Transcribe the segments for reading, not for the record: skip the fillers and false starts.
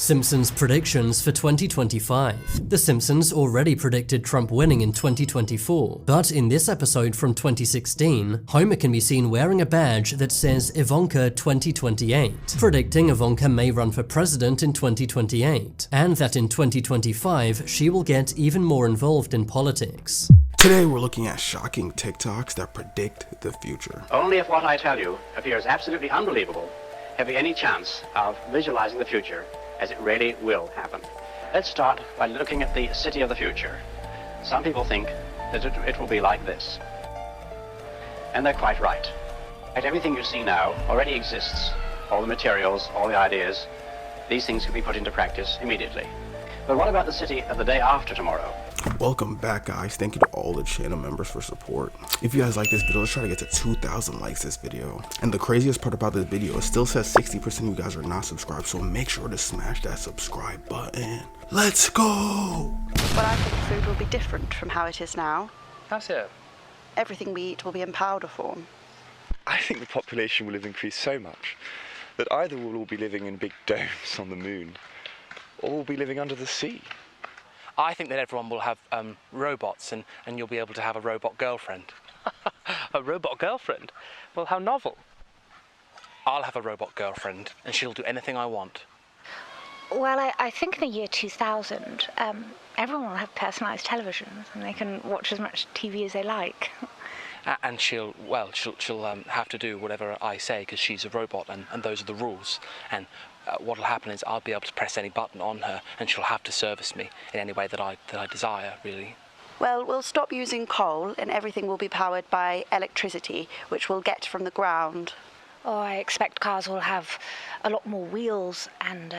Simpsons predictions for 2025. The Simpsons already predicted Trump winning in 2024, but in this episode from 2016, Homer can be seen wearing a badge that says Ivanka 2028, predicting Ivanka may run for president in 2028, and that in 2025 she will get even more involved in politics. Today we're looking at shocking TikToks that predict the future. Only if what I tell you appears absolutely unbelievable have we any chance of visualizing the future as it really will happen. Let's start by looking at the city of the future. Some people think that it will be like this. And they're quite right. Everything you see now already exists. All the materials, all the ideas, these things can be put into practice immediately. But what about the city of the day after tomorrow? Welcome back, guys. Thank you to all the channel members for support. If you guys like this video, let's try to get to 2,000 likes this video. And the craziest part about this video, it still says 60% of you guys are not subscribed, so make sure to smash that subscribe button. Let's go! Well, I think food will be different from how it is now. How so? Everything we eat will be in powder form. I think the population will have increased so much that either we'll all be living in big domes on the moon, or we'll be living under the sea. I think that everyone will have robots and you'll be able to have a robot girlfriend. A robot girlfriend? Well, how novel. I'll have a robot girlfriend and she'll do anything I want. Well, I think in the year 2000, everyone will have personalised televisions and they can watch as much TV as they like. And she'll have to do whatever I say because she's a robot and those are the rules. And what'll happen is I'll be able to press any button on her and she'll have to service me in any way that I desire, really. Well, we'll stop using coal and everything will be powered by electricity, which we'll get from the ground. Oh, I expect cars will have a lot more wheels and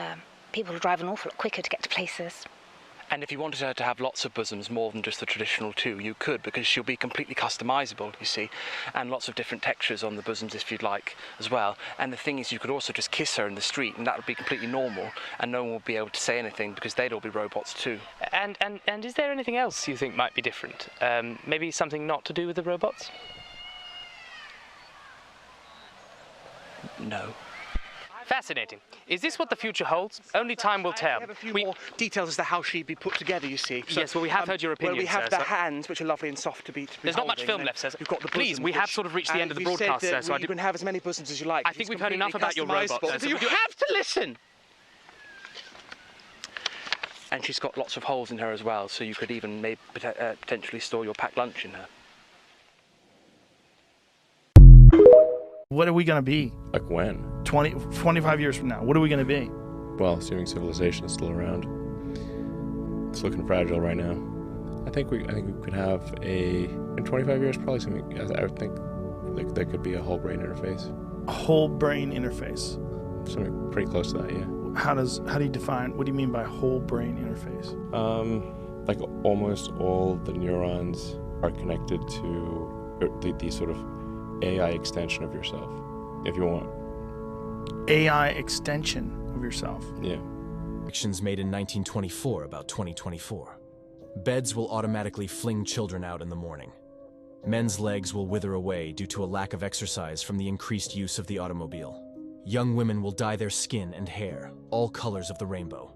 people will drive an awful lot quicker to get to places. And if you wanted her to have lots of bosoms, more than just the traditional two, you could, because she'll be completely customizable, you see, and lots of different textures on the bosoms if you'd like as well. And the thing is, you could also just kiss her in the street, and that would be completely normal, and no one would be able to say anything because they'd all be robots too. And is there anything else you think might be different? Maybe something not to do with the robots? No. Fascinating. Is this what the future holds? Only time will tell. We have a few more details as to how she'd be put together, you see. So, yes, well, we have heard your opinion, well, we have sir, the so hands, which are lovely and soft to be There's not much holding, film left, sir. You've got the Please, bosom, we have sort of reached the end of the broadcast, sir. So you can have as many bosoms as you like. I think we've heard enough about your robot, sir. So you have to listen! And she's got lots of holes in her as well, so you could even maybe potentially store your packed lunch in her. What are we going to be? Like when? 25 years from now. What are we going to be? Well, assuming civilization is still around. It's looking fragile right now. I think we could have in 25 years, probably something, I would think like there could be a whole brain interface. A whole brain interface? Something pretty close to that, yeah. How do you define, what do you mean by whole brain interface? Like almost all the neurons are connected to the sort of AI extension of yourself, if you want. AI extension of yourself? Yeah. Predictions made in 1924 about 2024. Beds will automatically fling children out in the morning. Men's legs will wither away due to a lack of exercise from the increased use of the automobile. Young women will dye their skin and hair, all colors of the rainbow.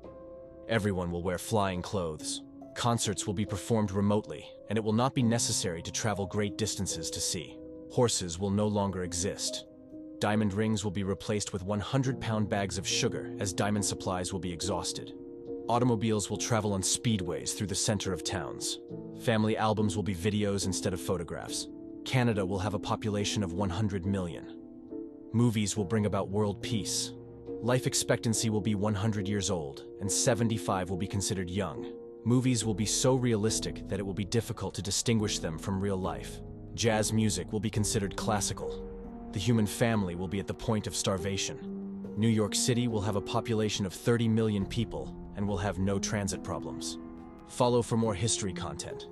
Everyone will wear flying clothes. Concerts will be performed remotely, and it will not be necessary to travel great distances to see. Horses will no longer exist. Diamond rings will be replaced with 100-pound bags of sugar as diamond supplies will be exhausted. Automobiles will travel on speedways through the center of towns. Family albums will be videos instead of photographs. Canada will have a population of 100 million. Movies will bring about world peace. Life expectancy will be 100 years old, and 75 will be considered young. Movies will be so realistic that it will be difficult to distinguish them from real life. Jazz music will be considered classical. The human family will be at the point of starvation. New York City will have a population of 30 million people and will have no transit problems. Follow for more history content.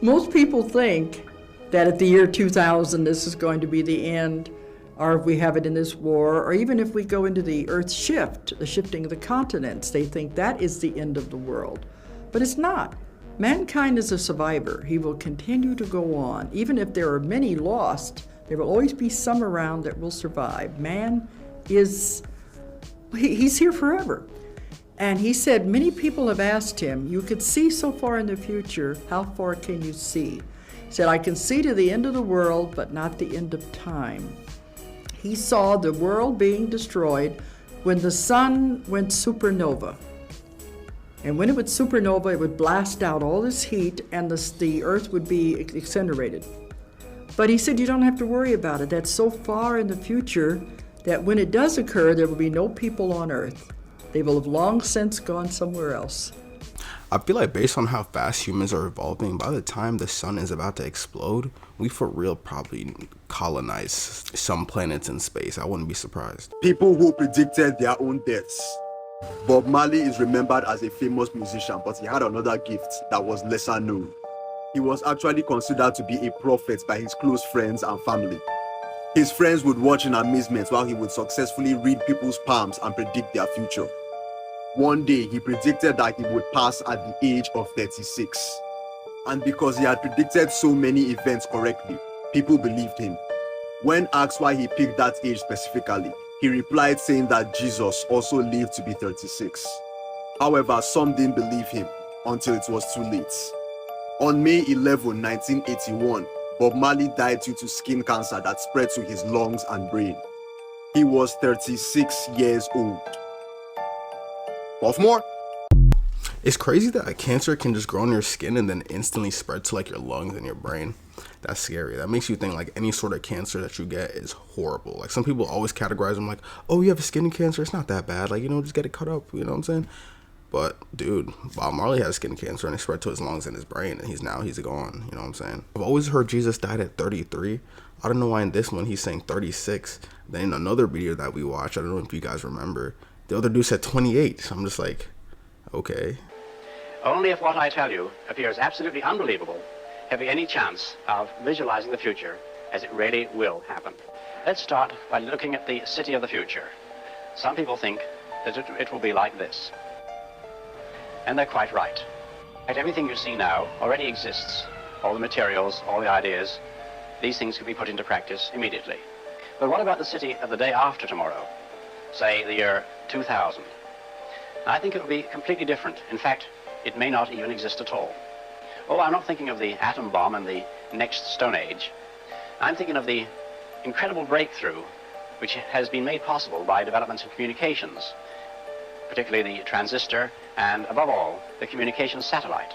Most people think that at the year 2000 this is going to be the end, or if we have it in this war, or even if we go into the Earth's shift, the shifting of the continents, they think that is the end of the world. But it's not. Mankind is a survivor. He will continue to go on. Even if there are many lost, there will always be some around that will survive. Man is He's here forever. And he said, many people have asked him, you could see so far in the future, how far can you see? He said, I can see to the end of the world, but not the end of time. He saw the world being destroyed when the sun went supernova. And when it would supernova, it would blast out all this heat and the earth would be incinerated. But he said, you don't have to worry about it. That's so far in the future that when it does occur, there will be no people on earth. They will have long since gone somewhere else. I feel like based on how fast humans are evolving, by the time the sun is about to explode, we for real probably colonize some planets in space. I wouldn't be surprised. People who predicted their own deaths. Bob Marley is remembered as a famous musician, but he had another gift that was lesser known. He was actually considered to be a prophet by his close friends and family. His friends would watch in amazement while he would successfully read people's palms and predict their future. One day, he predicted that he would pass at the age of 36. And because he had predicted so many events correctly, people believed him. When asked why he picked that age specifically, he replied saying that Jesus also lived to be 36. However, some didn't believe him until it was too late. On May 11, 1981, Bob Marley died due to skin cancer that spread to his lungs and brain. He was 36 years old. More? It's crazy that a cancer can just grow on your skin and then instantly spread to like your lungs and your brain. That's scary. That makes you think like any sort of cancer that you get is horrible. Like some people always categorize them like, oh, you have a skin cancer, it's not that bad. Like, just get it cut up, you know what I'm saying? But dude, Bob Marley has skin cancer and it spread to his lungs and his brain, and he's gone, you know what I'm saying? I've always heard Jesus died at 33. I don't know why in this one he's saying 36. Then in another video that we watched, I don't know if you guys remember, the other dude said 28. So I'm just like, okay. Only if what I tell you appears absolutely unbelievable have you any chance of visualizing the future as it really will happen. Let's start by looking at the city of the future. Some people think that it will be like this. And they're quite right. Everything you see now already exists. All the materials, all the ideas, these things can be put into practice immediately. But what about the city of the day after tomorrow? Say the year 2000. I think it will be completely different. In fact, it may not even exist at all. Oh, I'm not thinking of the atom bomb and the next Stone Age. I'm thinking of the incredible breakthrough which has been made possible by developments in communications, particularly the transistor and, above all, the communications satellite.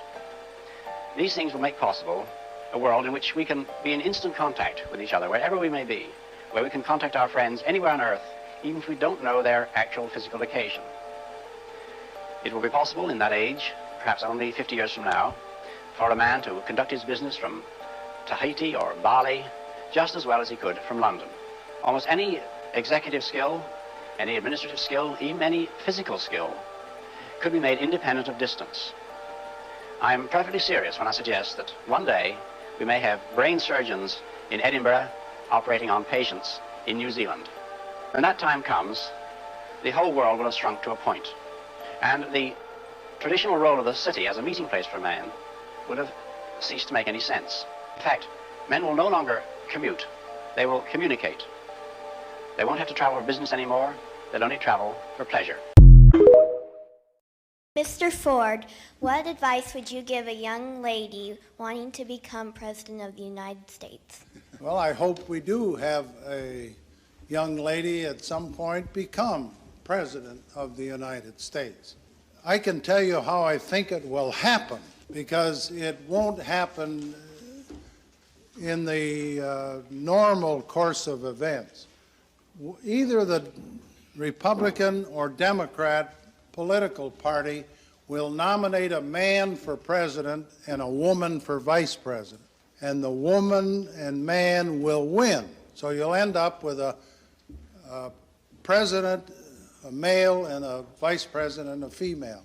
These things will make possible a world in which we can be in instant contact with each other, wherever we may be, where we can contact our friends anywhere on Earth, even if we don't know their actual physical location. It will be possible in that age, perhaps only 50 years from now, for a man to conduct his business from Tahiti or Bali just as well as he could from London. Almost any executive skill, any administrative skill, even any physical skill could be made independent of distance. I'm perfectly serious when I suggest that one day we may have brain surgeons in Edinburgh operating on patients in New Zealand. When that time comes, the whole world will have shrunk to a point, and the traditional role of the city as a meeting place for man would have ceased to make any sense. In fact, men will no longer commute, they will communicate. They won't have to travel for business anymore, they'll only travel for pleasure. Mr. Ford, what advice would you give a young lady wanting to become President of the United States? Well, I hope we do have a young lady at some point become President of the United States. I can tell you how I think it will happen, because it won't happen in the normal course of events. Either the Republican or Democrat political party will nominate a man for president and a woman for vice president, and the woman and man will win. So you'll end up with a president, a male, and a vice president, a female.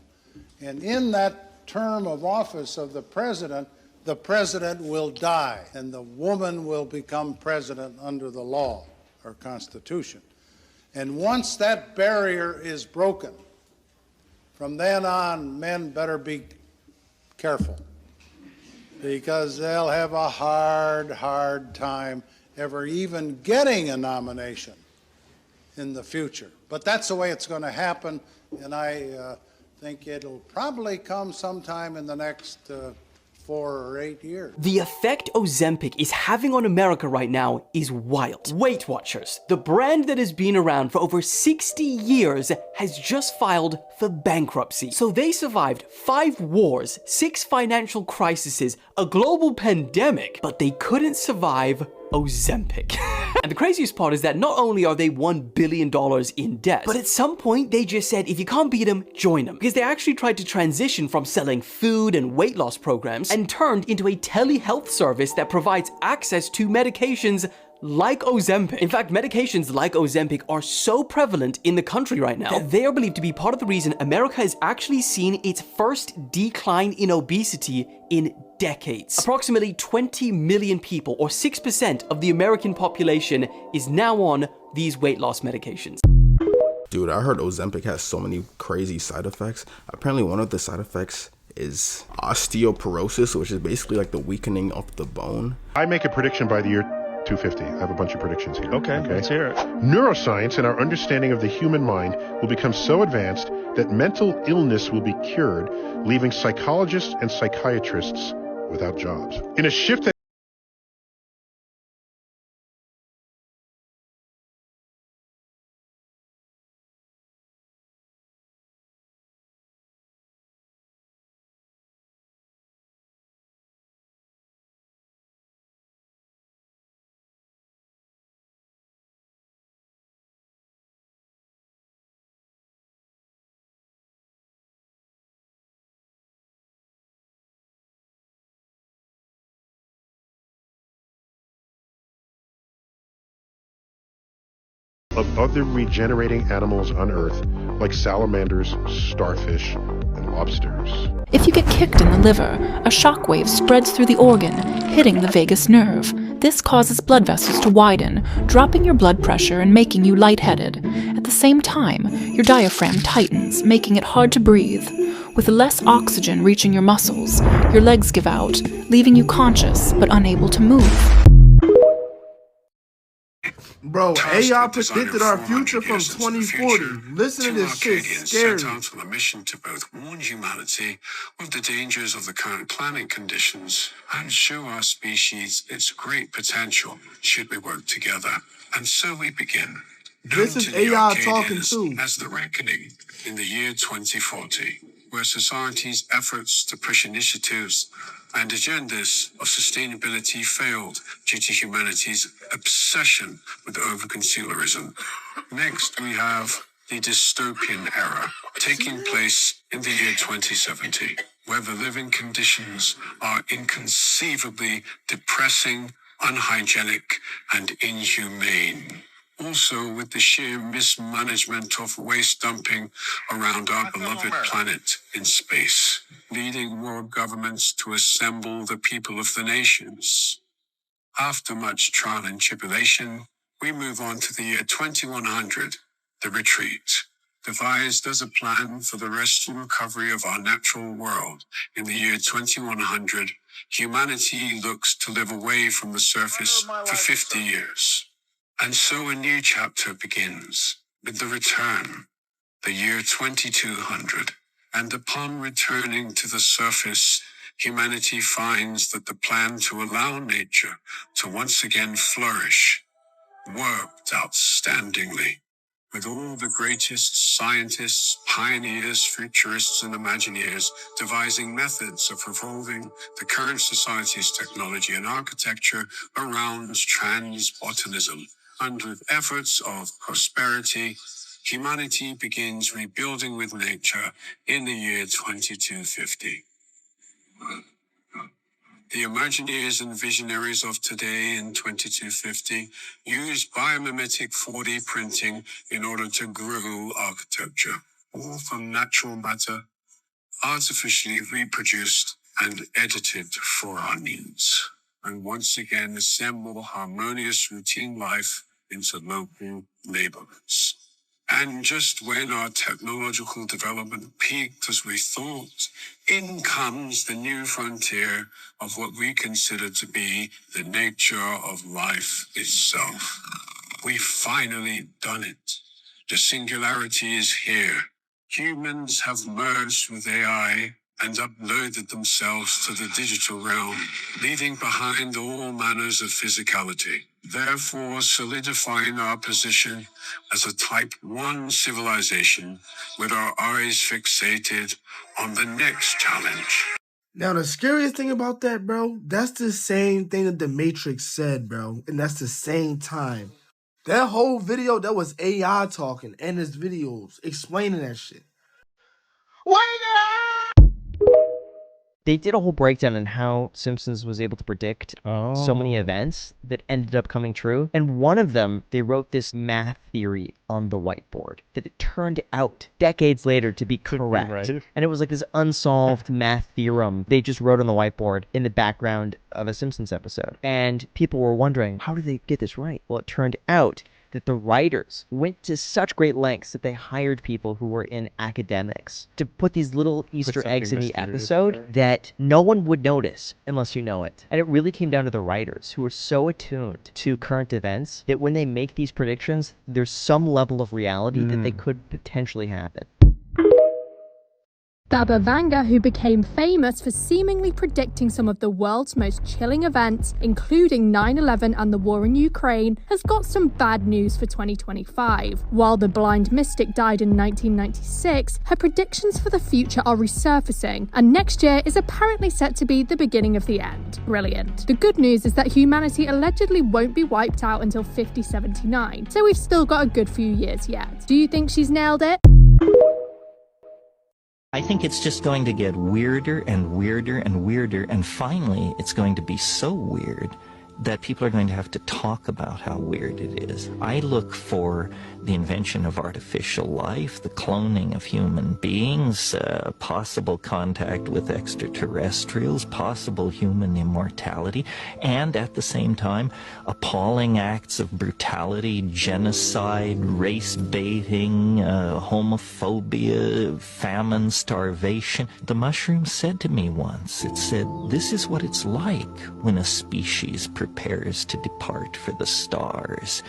And in that term of office of the president will die, and the woman will become president under the law or Constitution. And once that barrier is broken, from then on, men better be careful, because they'll have a hard time ever even getting a nomination in the future. But that's the way it's going to happen, and I think it'll probably come sometime in the next 4 or 8 years. The effect Ozempic is having on America right now is wild. Weight Watchers, the brand that has been around for over 60 years, has just filed for bankruptcy. So they survived 5 wars, 6 financial crises, a global pandemic, but they couldn't survive Ozempic. And the craziest part is that not only are they $1 billion in debt, but at some point they just said, if you can't beat them, join them. Because they actually tried to transition from selling food and weight loss programs and turned into a telehealth service that provides access to medications like Ozempic. In fact, medications like Ozempic are so prevalent in the country right now that they are believed to be part of the reason America has actually seen its first decline in obesity in decades. Approximately 20 million people, or 6% of the American population, is now on these weight loss medications. Dude, I heard Ozempic has so many crazy side effects. Apparently one of the side effects is osteoporosis, which is basically like the weakening of the bone. I make a prediction by the year 250. I have a bunch of predictions here. Okay, let's hear it. Neuroscience and our understanding of the human mind will become so advanced that mental illness will be cured, leaving psychologists and psychiatrists without jobs. In a shift that of other regenerating animals on Earth, like salamanders, starfish, and lobsters. If you get kicked in the liver, a shockwave spreads through the organ, hitting the vagus nerve. This causes blood vessels to widen, dropping your blood pressure and making you lightheaded. At the same time, your diaphragm tightens, making it hard to breathe. With less oxygen reaching your muscles, your legs give out, leaving you conscious but unable to move. Bro, AI predicted our future from 2040. Listen to this shit, scary. Set out on a mission to both warn humanity of the dangers of the current climate conditions and show our species its great potential should we work together. And so we begin. This is AI talking too. As the reckoning in the year 2040, where society's efforts to push initiatives and agendas of sustainability failed due to humanity's obsession with over-consumerism. Next, we have the dystopian era, taking place in the year 2070, where the living conditions are inconceivably depressing, unhygienic, and inhumane. Also, with the sheer mismanagement of waste dumping around our beloved planet in space, leading world governments to assemble the people of the nations. After much trial and tribulation, we move on to the year 2100, the retreat, devised as a plan for the rest and recovery of our natural world. In the year 2100, humanity looks to live away from the surface for 50 years. And so a new chapter begins with the return, the year 2200. And upon returning to the surface, humanity finds that the plan to allow nature to once again flourish worked outstandingly. With all the greatest scientists, pioneers, futurists, and imagineers devising methods of evolving the current society's technology and architecture around transbotanism. And with efforts of prosperity, humanity begins rebuilding with nature in the year 2250. The Imagineers and visionaries of today in 2250 use biomimetic 4D printing in order to grow architecture, all from natural matter, artificially reproduced and edited for our needs, and once again assemble harmonious routine life into local neighborhoods. And just when our technological development peaked as we thought, in comes the new frontier of what we consider to be the nature of life itself. We've finally done it. The singularity is here. Humans have merged with AI and uploaded themselves to the digital realm, leaving behind all manners of physicality, therefore solidifying our position as a Type 1 civilization with our eyes fixated on the next challenge. Now, the scariest thing about that, bro, that's the same thing that the Matrix said, bro. And that's the same time. That whole video, that was AI talking and his videos explaining that shit. They did a whole breakdown on how Simpsons was able to predict so many events that ended up coming true. And one of them, they wrote this math theory on the whiteboard that it turned out decades later to be correct. Right. And it was like this unsolved math theorem they just wrote on the whiteboard in the background of a Simpsons episode. And people were wondering, how did they get this right? Well, it turned out that the writers went to such great lengths that they hired people who were in academics to put these little Easter eggs in the episode that no one would notice unless you know it. And it really came down to the writers, who were so attuned to current events that when they make these predictions, there's some level of reality that they could potentially happen. Baba Vanga, who became famous for seemingly predicting some of the world's most chilling events, including 9/11 and the war in Ukraine, has got some bad news for 2025. While the blind mystic died in 1996, her predictions for the future are resurfacing, and next year is apparently set to be the beginning of the end. Brilliant. The good news is that humanity allegedly won't be wiped out until 5079, so we've still got a good few years yet. Do you think she's nailed it? I think it's just going to get weirder and weirder and weirder, and finally it's going to be so weird that people are going to have to talk about how weird it is. I look for the invention of artificial life, the cloning of human beings, possible contact with extraterrestrials, possible human immortality, and at the same time, appalling acts of brutality, genocide, race baiting, homophobia, famine, starvation. The mushroom said to me once, it said, "This is what it's like when a species prepares to depart for the stars.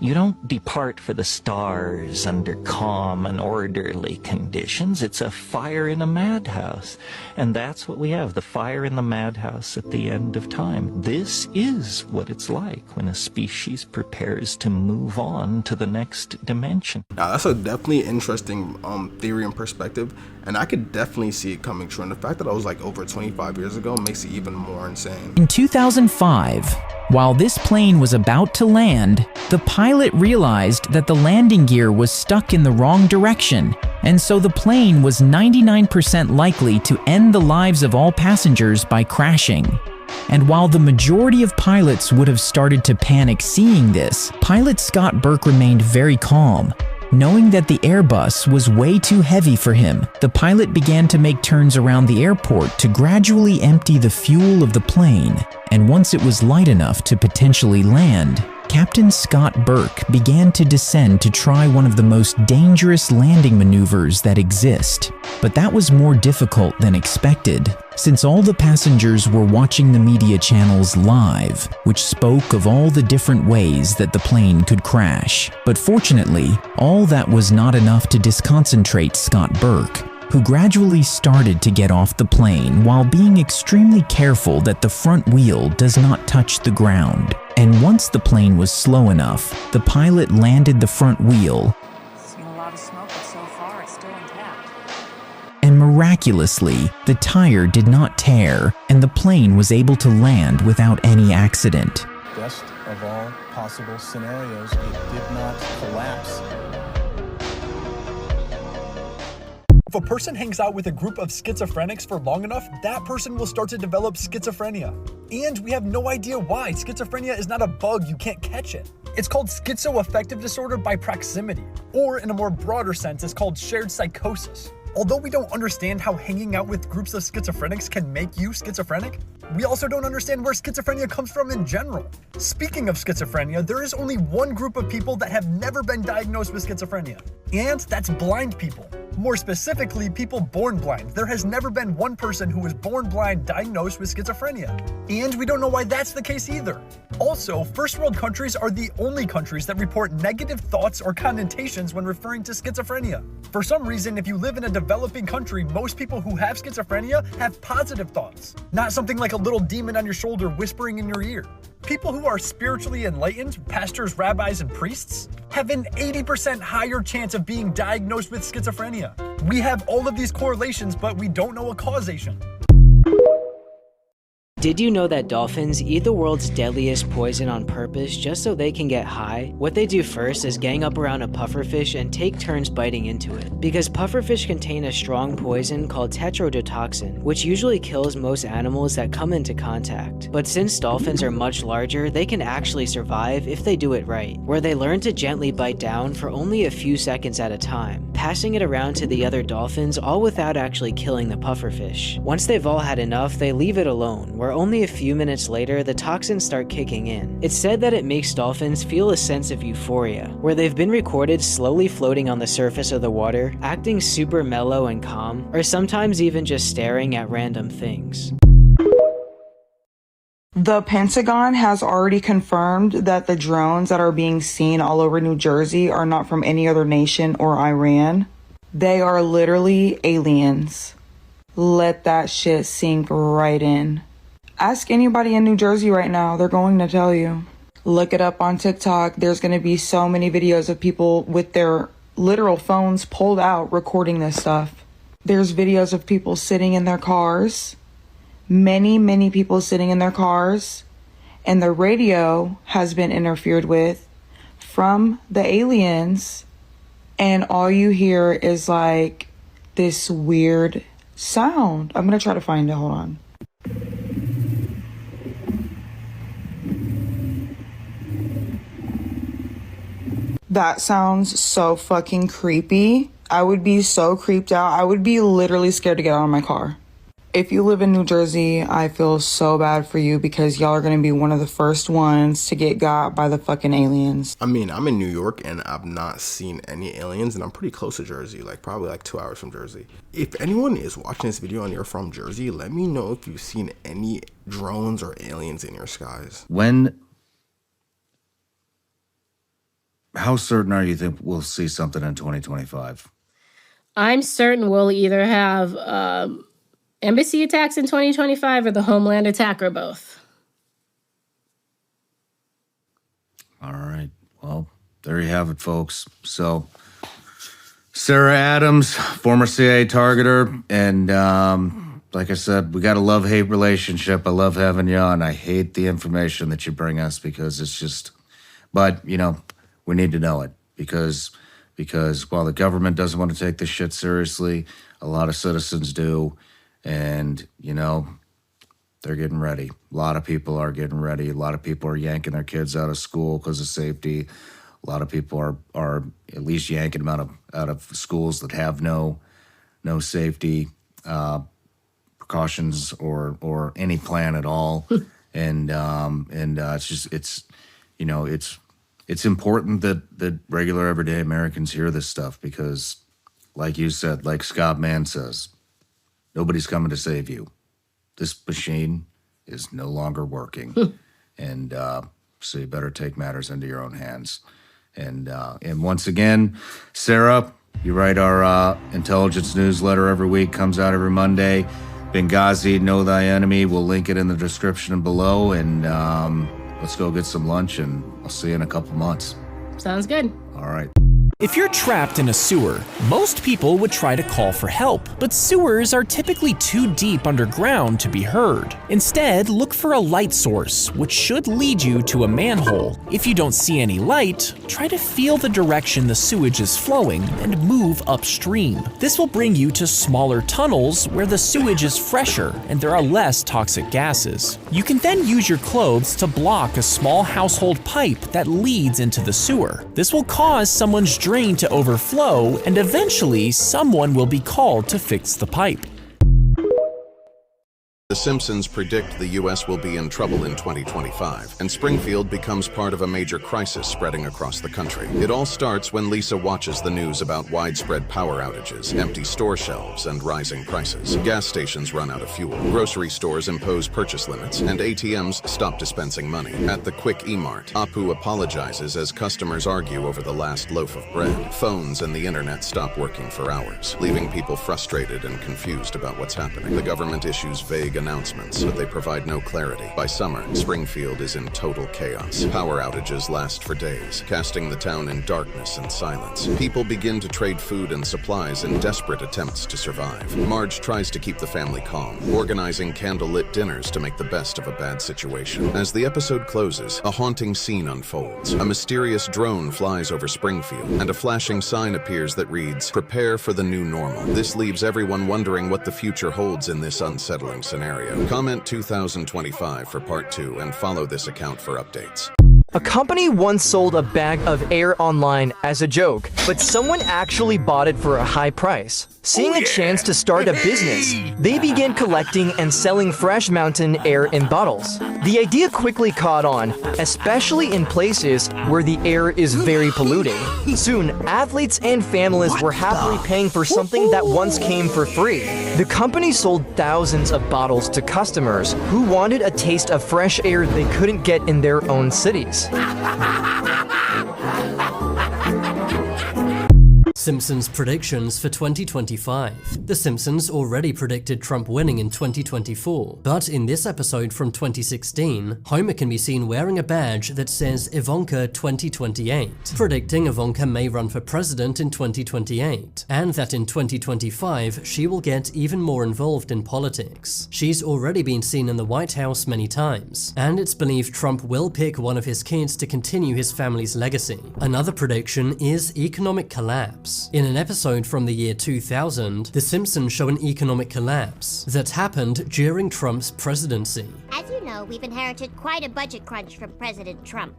You don't depart for the stars under calm and orderly conditions. It's a fire in a madhouse." And that's what we have, the fire in the madhouse at the end of time. This is what it's like when a species prepares to move on to the next dimension. Now, that's a definitely interesting theory and perspective, and I could definitely see it coming true. And the fact that I was like over 25 years ago makes it even more insane. In 2005, while this plane was about to land, the pilot realized that the landing gear was stuck in the wrong direction, and so the plane was 99% likely to end the lives of all passengers by crashing. And while the majority of pilots would have started to panic seeing this, pilot Scott Burke remained very calm. Knowing that the Airbus was way too heavy for him, the pilot began to make turns around the airport to gradually empty the fuel of the plane, and once it was light enough to potentially land, Captain Scott Burke began to descend to try one of the most dangerous landing maneuvers that exist. But that was more difficult than expected, since all the passengers were watching the media channels live, which spoke of all the different ways that the plane could crash. But fortunately, all that was not enough to disconcentrate Scott Burke, who gradually started to get off the plane while being extremely careful that the front wheel does not touch the ground. And once the plane was slow enough, the pilot landed the front wheel, Seen a lot of smoke, but so far it's still intact. and miraculously, the tire did not tear, and the plane was able to land without any accident. Best of all possible scenarios, it did not collapse. If a person hangs out with a group of schizophrenics for long enough, that person will start to develop schizophrenia. And we have no idea why. Schizophrenia is not a bug, you can't catch it. It's called schizoaffective disorder by proximity, or in a more broader sense, it's called shared psychosis. Although we don't understand how hanging out with groups of schizophrenics can make you schizophrenic, we also don't understand where schizophrenia comes from in general. Speaking of schizophrenia, there is only one group of people that have never been diagnosed with schizophrenia, and that's blind people. More specifically, people born blind. There has never been one person who was born blind diagnosed with schizophrenia. And we don't know why that's the case either. Also, first world countries are the only countries that report negative thoughts or connotations when referring to schizophrenia. For some reason, if you live in a developing country, most people who have schizophrenia have positive thoughts, not something like a little demon on your shoulder whispering in your ear. People who are spiritually enlightened, pastors, rabbis, and priests, have an 80% higher chance of being diagnosed with schizophrenia. We have all of these correlations, but we don't know a causation. Did you know that dolphins eat the world's deadliest poison on purpose just so they can get high? What they do first is gang up around a pufferfish and take turns biting into it. Because pufferfish contain a strong poison called tetrodotoxin, which usually kills most animals that come into contact. But since dolphins are much larger, they can actually survive if they do it right, where they learn to gently bite down for only a few seconds at a time, passing it around to the other dolphins all without actually killing the pufferfish. Once they've all had enough, they leave it alone, where only a few minutes later, the toxins start kicking in. It's said that it makes dolphins feel a sense of euphoria, where they've been recorded slowly floating on the surface of the water, acting super mellow and calm, or sometimes even just staring at random things. The Pentagon has already confirmed that the drones that are being seen all over New Jersey are not from any other nation or Iran. They are literally aliens. Let that shit sink right in. Ask anybody in New Jersey right now, they're going to tell you. Look it up on TikTok. There's going to be so many videos of people with their literal phones pulled out recording this stuff. There's videos of people sitting in their cars. Many people sitting in their cars. And the radio has been interfered with from the aliens. And all you hear is like this weird sound. I'm going to try to find it. Hold on. That sounds so fucking creepy. I would be so creeped out. I would be literally scared to get out of my car. If you live in New Jersey, I feel so bad for you because y'all are going to be one of the first ones to get got by the fucking aliens. I mean, I'm in New York and I've not seen any aliens, and I'm pretty close to Jersey, like probably like 2 hours from Jersey. If anyone is watching this video and you're from Jersey, let me know if you've seen any drones or aliens in your skies. How certain are you that we'll see something in 2025? I'm certain we'll either have embassy attacks in 2025 or the Homeland attack or both. All right. Well, there you have it, folks. So, Sarah Adams, former CIA targeter, and like I said, we got a love-hate relationship. I love having you on. I hate the information that you bring us because it's just, but, you know, we need to know it because while the government doesn't want to take this shit seriously, a lot of citizens do. And, you know, they're getting ready. A lot of people are getting ready. A lot of people are yanking their kids out of school because of safety. A lot of people are at least yanking them out of schools that have no safety precautions or any plan at all. and it's important that regular everyday Americans hear this stuff because, like you said, like Scott Mann says, nobody's coming to save you. This machine is no longer working. And so you better take matters into your own hands. And once again, Sarah, you write our intelligence newsletter every week, comes out every Monday. Benghazi, Know Thy Enemy. We'll link it in the description below. And let's go get some lunch, and I'll see you in a couple months. Sounds good. All right. If you're trapped in a sewer, most people would try to call for help, but sewers are typically too deep underground to be heard. Instead, look for a light source, which should lead you to a manhole. If you don't see any light, try to feel the direction the sewage is flowing and move upstream. This will bring you to smaller tunnels where the sewage is fresher and there are less toxic gases. You can then use your clothes to block a small household pipe that leads into the sewer. This will cause someone's drain to overflow, and eventually someone will be called to fix the pipe. The Simpsons predict the U.S. will be in trouble in 2025, and Springfield becomes part of a major crisis spreading across the country. It all starts when Lisa watches the news about widespread power outages, empty store shelves, and rising prices. Gas stations run out of fuel, grocery stores impose purchase limits, and ATMs stop dispensing money. At the Quick E-Mart, Apu apologizes as customers argue over the last loaf of bread. Phones and the internet stop working for hours, leaving people frustrated and confused about what's happening. The government issues vague announcements, but they provide no clarity. By summer, Springfield is in total chaos. Power outages last for days, casting the town in darkness and silence. People begin to trade food and supplies in desperate attempts to survive. Marge tries to keep the family calm, organizing candlelit dinners to make the best of a bad situation. As the episode closes, a haunting scene unfolds. A mysterious drone flies over Springfield, and a flashing sign appears that reads, "Prepare for the new normal." This leaves everyone wondering what the future holds in this unsettling scenario. Comment 2025 for part 2 and follow this account for updates. A company once sold a bag of air online as a joke, but someone actually bought it for a high price. Seeing a chance to start a business, they began collecting and selling fresh mountain air in bottles. The idea quickly caught on, especially in places where the air is very polluting. Soon, athletes and families were happily paying for something that once came for free. The company sold thousands of bottles to customers who wanted a taste of fresh air they couldn't get in their own cities. Simpsons predictions for 2025. The Simpsons already predicted Trump winning in 2024, but in this episode from 2016, Homer can be seen wearing a badge that says Ivanka 2028, predicting Ivanka may run for president in 2028, and that in 2025 she will get even more involved in politics. She's already been seen in the White House many times, and it's believed Trump will pick one of his kids to continue his family's legacy. Another prediction is economic collapse. In an episode from the year 2000, The Simpsons show an economic collapse that happened during Trump's presidency. As you know, we've inherited quite a budget crunch from President Trump.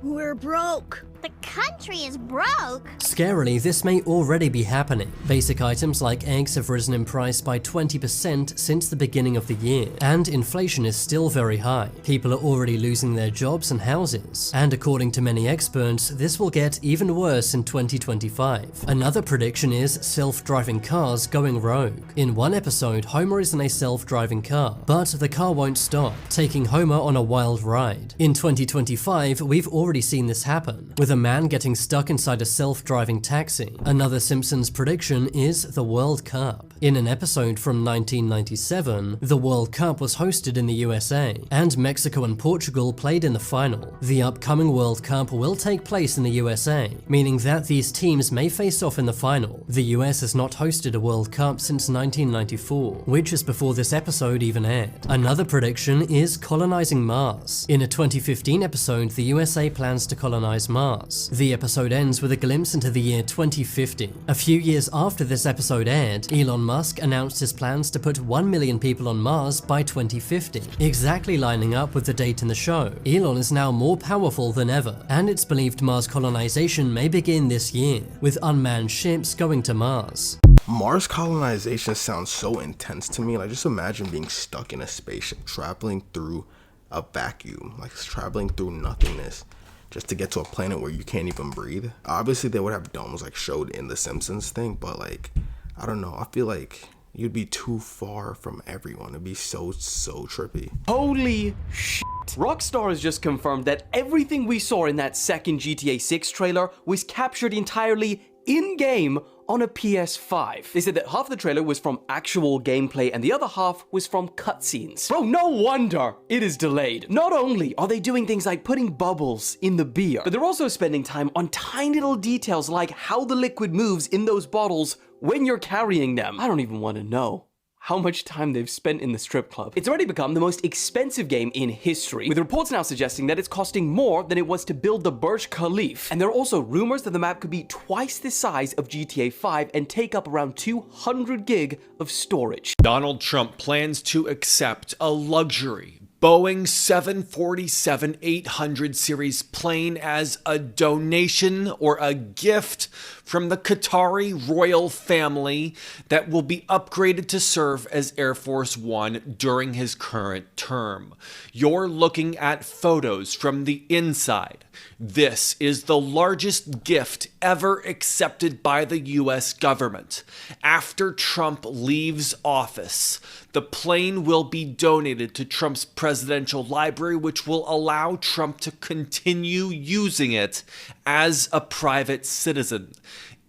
We're broke. The country is broke. Scarily, this may already be happening. Basic items like eggs have risen in price by 20% since the beginning of the year, and inflation is still very high. People are already losing their jobs and houses, and according to many experts, this will get even worse in 2025. Another prediction is self-driving cars going rogue. In one episode, Homer is in a self-driving car, but the car won't stop, taking Homer on a wild ride. In 2025, we've already seen this happen, with a man getting stuck inside a self-driving taxi. Another Simpsons prediction is the World Cup. In an episode from 1997, the World Cup was hosted in the USA, and Mexico and Portugal played in the final. The upcoming World Cup will take place in the USA, meaning that these teams may face off in the final. The US has not hosted a World Cup since 1994, which is before this episode even aired. Another prediction is colonizing Mars. In a 2015 episode, the USA plans to colonize Mars. The episode ends with a glimpse into the year 2050. A few years after this episode aired, Elon Musk announced his plans to put 1 million people on Mars by 2050, exactly lining up with the date in the show. Elon is now more powerful than ever, and it's believed Mars colonization may begin this year, with unmanned ships going to Mars. Mars colonization sounds so intense to me. Like, just imagine being stuck in a spaceship, traveling through a vacuum, like traveling through nothingness, just to get to a planet where you can't even breathe. Obviously, they would have domes like showed in the Simpsons thing, but like, I don't know. I feel like you'd be too far from everyone. It'd be so trippy. Holy shit. Rockstar has just confirmed that everything we saw in that second GTA 6 trailer was captured entirely in-game on a PS5. They said that half the trailer was from actual gameplay and the other half was from cutscenes. Bro, no wonder it is delayed. Not only are they doing things like putting bubbles in the beer, but they're also spending time on tiny little details like how the liquid moves in those bottles when you're carrying them. I don't even want to know how much time they've spent in the strip club. It's already become the most expensive game in history, with reports now suggesting that it's costing more than it was to build the Burj Khalifa. And there are also rumors that the map could be twice the size of GTA 5 and take up around 200 gig of storage. Donald Trump plans to accept a luxury Boeing 747-800 series plane as a donation or a gift from the Qatari royal family that will be upgraded to serve as Air Force One during his current term. You're looking at photos from the inside. This is the largest gift ever accepted by the US government. After Trump leaves office, the plane will be donated to Trump's presidential library, which will allow Trump to continue using it as a private citizen.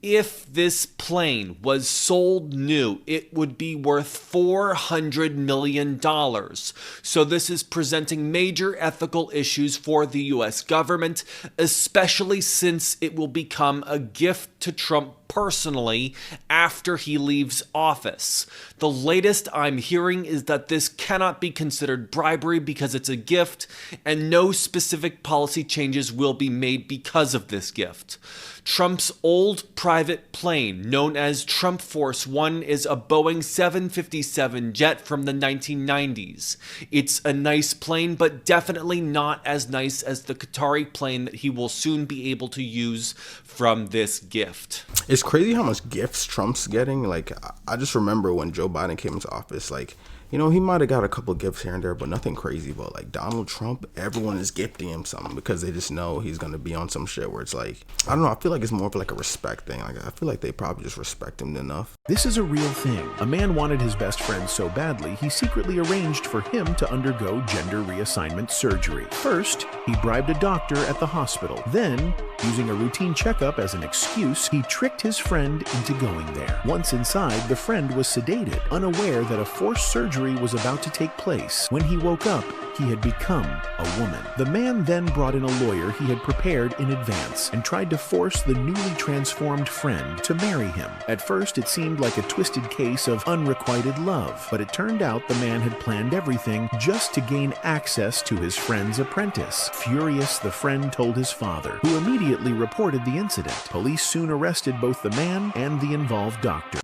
If this plane was sold new, it would be worth $400 million. So this is presenting major ethical issues for the US government, especially since it will become a gift to Trump personally after he leaves office. The latest I'm hearing is that this cannot be considered bribery because it's a gift, and no specific policy changes will be made because of this gift. Trump's old private plane, known as Trump Force One, is a Boeing 757 jet from the 1990s. It's a nice plane, but definitely not as nice as the Qatari plane that he will soon be able to use from this gift. It's crazy how much gifts Trump's getting. Like, I just remember when Joe Biden came into office, like, you know, he might have got a couple gifts here and there, but nothing crazy. But like Donald Trump, everyone is gifting him something because they just know he's going to be on some shit where it's like, I don't know, I feel like it's more of like a respect thing. Like, I feel like they probably just respect him enough. This is a real thing. A man wanted his best friend so badly, he secretly arranged for him to undergo gender reassignment surgery. First, he bribed a doctor at the hospital. Then, using a routine checkup as an excuse, he tricked his friend into going there. Once inside, the friend was sedated, unaware that a forced surgery was about to take place. When he woke up, he had become a woman. The man then brought in a lawyer he had prepared in advance and tried to force the newly transformed friend to marry him. At first, it seemed like a twisted case of unrequited love, but it turned out the man had planned everything just to gain access to his friend's apprentice. Furious, the friend told his father, who immediately reported the incident. Police soon arrested both the man and the involved doctor.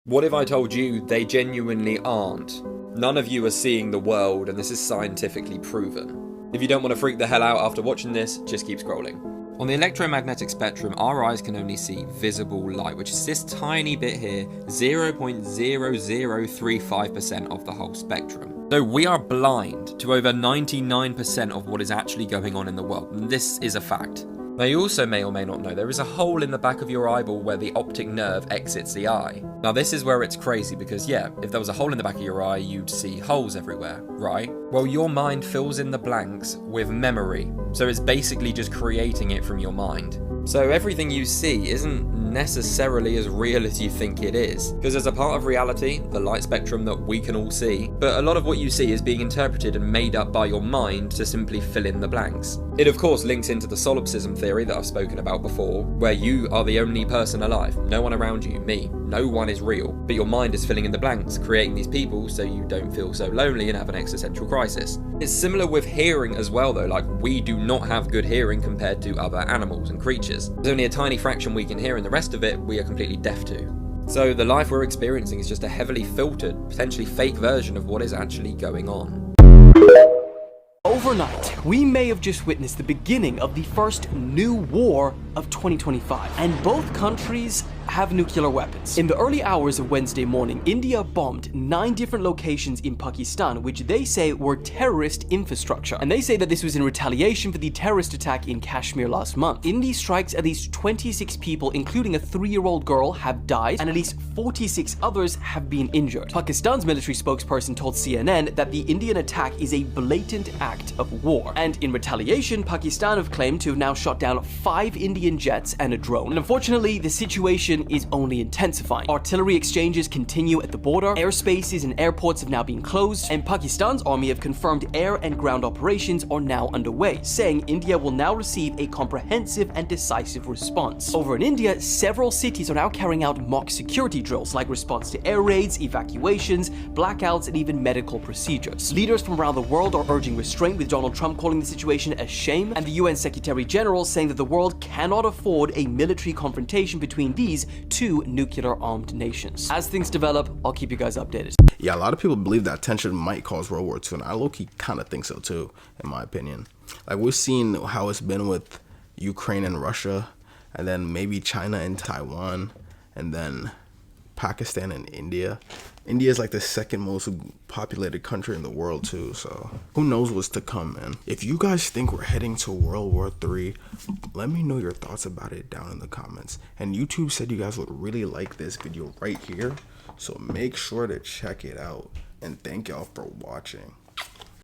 What if I told you they genuinely aren't? None of you are seeing the world, and this is scientifically proven. If you don't want to freak the hell out after watching this, just keep scrolling. On the electromagnetic spectrum, our eyes can only see visible light, which is this tiny bit here, 0.0035% of the whole spectrum. So we are blind to over 99% of what is actually going on in the world, and this is a fact. Now you also may or may not know there is a hole in the back of your eyeball where the optic nerve exits the eye. Now this is where it's crazy because yeah, if there was a hole in the back of your eye, you'd see holes everywhere, right? Well, your mind fills in the blanks with memory, so it's basically just creating it from your mind. So everything you see isn't necessarily as real as you think it is, because there's a part of reality, the light spectrum, that we can all see, but a lot of what you see is being interpreted and made up by your mind to simply fill in the blanks. It of course links into the solipsism theory that I've spoken about before, where you are the only person alive, no one around you, me, no one is real, but your mind is filling in the blanks, creating these people so you don't feel so lonely and have an existential crisis. It's similar with hearing as well though, like we do not have good hearing compared to other animals and creatures. There's only a tiny fraction we can hear and the rest of it we are completely deaf to. So the life we're experiencing is just a heavily filtered, potentially fake version of what is actually going on. Overnight, we may have just witnessed the beginning of the first new war of 2025, and both countries have nuclear weapons. In the early hours of Wednesday morning, India bombed 9 different locations in Pakistan, which they say were terrorist infrastructure. And they say that this was in retaliation for the terrorist attack in Kashmir last month. In these strikes, at least 26 people, including a 3-year-old girl, have died, and at least 46 others have been injured. Pakistan's military spokesperson told CNN that the Indian attack is a blatant act of war. And in retaliation, Pakistan have claimed to have now shot down 5 Indian jets and a drone. And unfortunately, the situation is only intensifying. Artillery exchanges continue at the border, airspaces and airports have now been closed, and Pakistan's army have confirmed air and ground operations are now underway, saying India will now receive a comprehensive and decisive response. Over in India, several cities are now carrying out mock security drills like response to air raids, evacuations, blackouts, and even medical procedures. Leaders from around the world are urging restraint, with Donald Trump calling the situation a shame, and the UN Secretary General saying that the world cannot afford a military confrontation between these these two nuclear-armed nations. As things develop, I'll keep you guys updated. Yeah, a lot of people believe that tension might cause World War II, and I low-key kind of think so too, in my opinion. Like, we've seen how it's been with Ukraine and Russia, and then maybe China and Taiwan, and then Pakistan and India. India is like the second most populated country in the world too, so who knows what's to come, man. If you guys think we're heading to World War III, let me know your thoughts about it down in the comments. And YouTube said you guys would really like this video right here, so make sure to check it out. And thank y'all for watching.